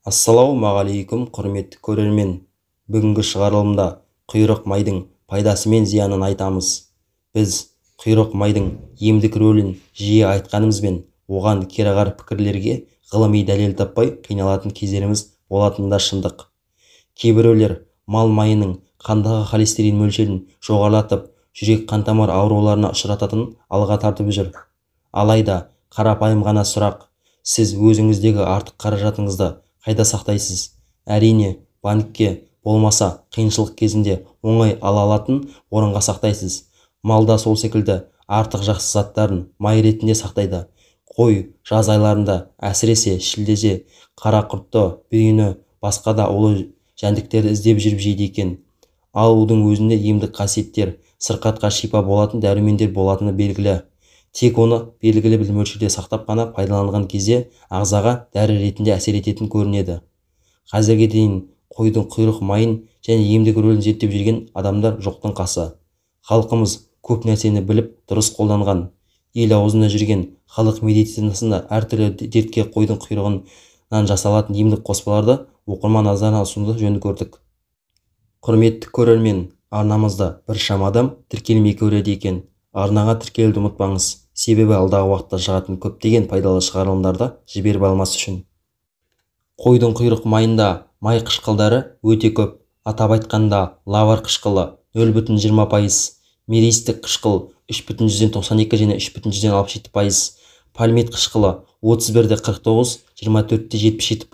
Ассалаумағалейкум, құрметті көрермен. Бүгінгі шығарылымда құйрық майдың пайдасы мен зиянын айтамыз. Біз құйрық майдың емдік рөлін жиі айтқанымызбен, оған кереғар пікірлерге ғылыми дәлел таппай қиналатын кездеріміз болатыны да шындық. Кейбіреулер мал майының қандағы холестерин мөлшерін жоғарылатып, жүрек қан-тамыр ауруларына ұшырататынын алға тартып жүр. Алайда қарапайым ғана сұрақ: сіз өзіңіздегі артық қаражатыңызды қайда сақтайсыз? Әрине, банкке, болмаса қиыншылық кезінде оңай ала алатын орынға сақтайсыз. Малда сол секілді артық жақсы заттарын май ретінде сақтайды. Қой жаз айларында, әсіресе шілдеде қарақұртты, бүйіні, басқа да улы жәндіктерді іздеп жүріп жейді екен. Алудың өзінде емдік қасиеттер, сырқатқа шипа болатын дәрумендер болатыны белгілі. Тек оны белгілі бір мөлшерде сақтап қана пайдаланған кезде ағзаға дәрі ретінде әсер ететін көрінеді. Қазірге дейін қойдың құйрық майын және емдік рөлін зерттеп жүрген адамдар жоқтың қасы. Халқымыз көп нәрсені біліп, дұрыс қолданған. Ел аузында жүрген халық медицинасында әртүрлі дертке қойдың құйрығынан жасалатын емдік қоспаларды оқырман назарына ұсынуды жөн көрдік. Құрметті көрермен, арнамызда біршама адам тіркелмей көреді екен. Арнаға тіркелуді ұмытпаңыз, себебі алдағы уақытта шығатын көптеген пайдалы шығарылымдарды жіберіп алмас үшін. Қойдың құйрық майында май қышқылдары өте көп. Атап айтқанда, лавар қышқылы 0,20%, меристік қышқыл 3,92 және 3,67%, пальмит қышқылы 31,49, 24,77%,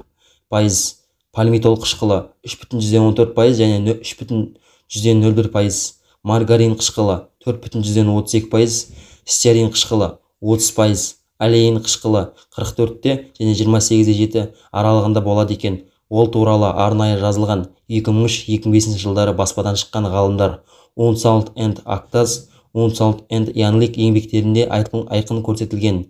пальмитол қышқылы 3,14% және 3,01%, маргарин қышқылы 4,32%, стеарин қышқылы 30%, алеин қышқылы 44 және 28,7 аралығында болады екен. Ол туралы арнайы жазылған 2003-2005 жылдары баспадан шыққан ғалымдар Unsalt and Actaz, Unsalt and Yanlik еңбектерінде айқын көрсетілген.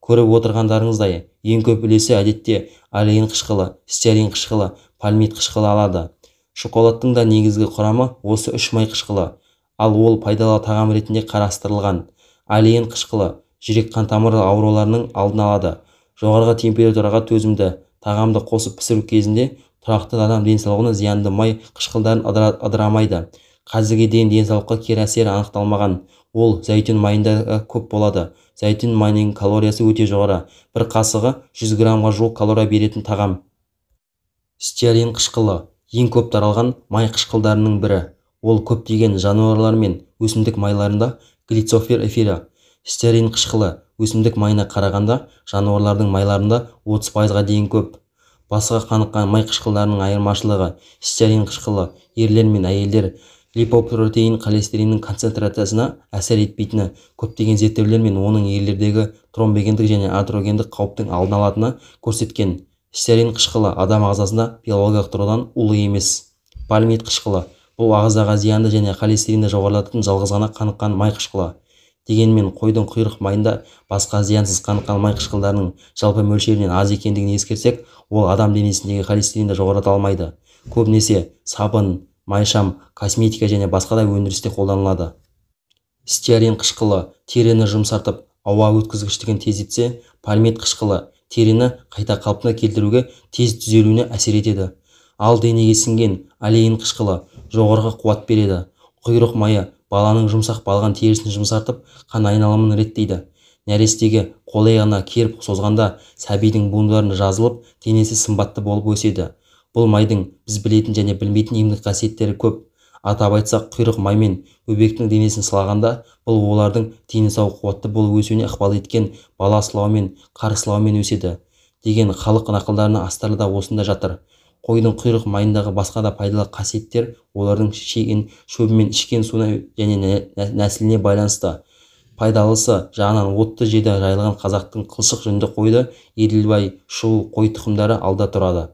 Көріп отырғандарыңыздай, ең көп үлесі әдетте алеин қышқылы, стеарин қышқылы, пальмит қышқылы алады. Шоколадтың да негізгі құрамы осы үш май қышқылы, ал ол пайдалы тағам ретінде қарастырылған. Алеин қышқылы жүрек қан-тамыр ауруларының алдын алады. Жоғарғы температураға төзімді. Тағамды қосып пісіру кезінде тұрақты адам денсаулығына зиянды май қышқылдарын ыдырамайды. Қазірге дейін денсаулыққа кері әсері анықталмаған. Ол зәйтүн майында көп болады. Зәйтүн майының калориясы өте жоғары. Бір қасығы 100 граммға жуық калория беретін тағам. Стеарин қышқылы ең көп таралған май қышқылдарының бірі. Ол көптеген жануарлар мен өсімдік майларында глицофер эфирі. Стеарин қышқылы өсімдік майына қарағанда жануарлардың майларында 30%-ға дейін көп. Басқа қаныққан май қышқылдарының айырмашылығы: стеарин қышқылы ерлер мен әйелдер липопротеин холестериннің концентрациясына әсер етпейтіні, көптеген зерттеулер мен оның ерлердегі тромбогендік және атерогендік қауіптің алдын алатыны көрсеткен. Стеарин қышқылы адам ағзасында биологиялық тұрғыдан улы емес. Пальмит қышқылы бұл ағзаға зиянды және холестеринді жоғарылататын жалғыз ғана қаныққан май қышқылы. Дегенмен қойдың құйрық майында басқа зиянсыз қаныққан май қышқылдарының жалпы мөлшерінен аз екендігін ескерсек, ол адам денесіндегі холестеринді жоғарыта алмайды. Көбінесе сабын, майшам, косметика және басқа да өндірісте қолданылады. Стеарин қышқылы теріні жұмсартып, ауа өткізгіштігін тездетсе, пальмит қышқылы теріні қайта қалпына келтіруге тез түзелуіне әсер етеді. Ал денеге сіңген алеин қышқылы жоғарғы қуат береді. Құйрық майы баланың жұмсақ балған терісін жұмсартып, қан айналымын реттейді. Нәрестеге қол-аяғына керіп созғанда сәбидің буындарын жазылып, денесі сымбатты болып өседі. Бұл майдың біз білетін және білмейтін емдік қасиеттері көп. Атап айтсақ, құйрық маймен бөбектің денесін сылағанда, бұл олардың дені сау қуатты болып өсуіне ықпал еткен бала сылаумен, қар сылаумен өседі деген халық нақылдарына астары да осында жатыр. Қойдың құйрық майындағы басқа да пайдалы қасиеттер олардың шеген шөбімен ішкен суына және нәсіліне байланысты. Пайдалысы жағынан отты жерде жайылған қазақтың қылшық жүнді қойды Еділбай, Шу қой тұқымдары алда тұрады.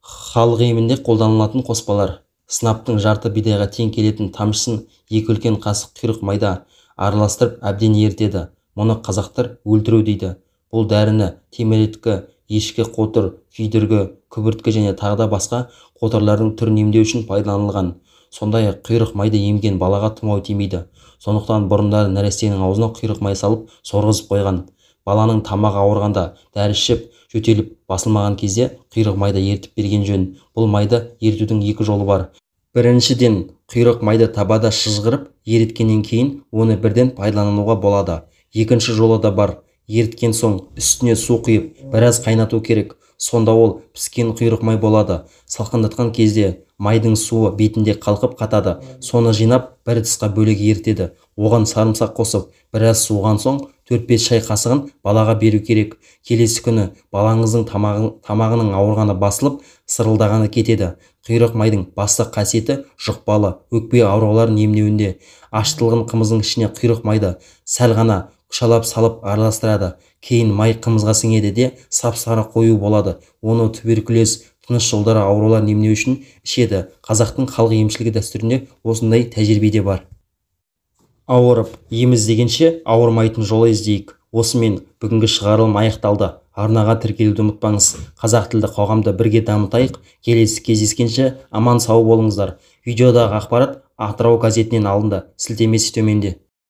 Халық емінде қолданылатын қоспалар: сынаптың жарты бидайға тең келетін тамшысын 2 үлкен қасық құйрық майда араластырып әбден ерітеді. Мұны қазақтар өлтіру дейді. Бұл дәріні теміреткі, ешкі қотыр, күйдіргі, күбірткі және тағы да басқа қотырлардың түрін емдеу үшін пайдаланылған. Сондай-ақ құйрық майды емген балаға тұмау тимейді. Сондықтан бұрындары нәрестенің аузына құйрық май салып сорғызып қойған. Баланың тамағы ауырғанда, дәрі ішіп жөтеліп басылмаған кезде құйрық майда ертіп берген жөн. Бұл майды ертудің екі жолы бар. Біріншіден, құйрық майды табада шыжғырып еріткеннен кейін оны бірден пайдалануға болады. Екінші жолы да бар. Еріткен соң үстіне су құйып біраз қайнату керек. Сонда ол піскен құйрық май болады. Салқындатқан кезде майдың суы бетінде қалқып қатады. Соны жинап бір ыдысқа бөлек ерітеді. Оған сарымсақ қосып біраз суыған соң 4-5 шай қасығын балаға беру керек. Келесі күні балаңыздың тамағының ауырғаны басылып, сырылдағаны кетеді. Құйрық майдың басты қасиеті жұқпалы өкпе ауруларын емдеуінде. Аштылған қымыздың ішіне құйрық майды сәл ғана күшалап салып араластырады. Кейін май қымызға сіңеді де сап-сары қою болады. Оны туберкулез, тыныс жолдары ауруларын емдеу үшін ішеді. Қазақтың халық емшілігі дәстүрінде осындай тәжірибеде бар. Ауырып, ем іздегенше ауырмайтын жол іздейік. Осымен бүгінгі шығарылым аяқталды. Арнаға тіркелуді ұмытпаңыз. Қазақ тілді қоғамды бірге дамытайық. Келесі кездескенше аман сау болыңыздар. Видеодағы ақпарат Атырау газетінен алынды. Сілтемесі төменде.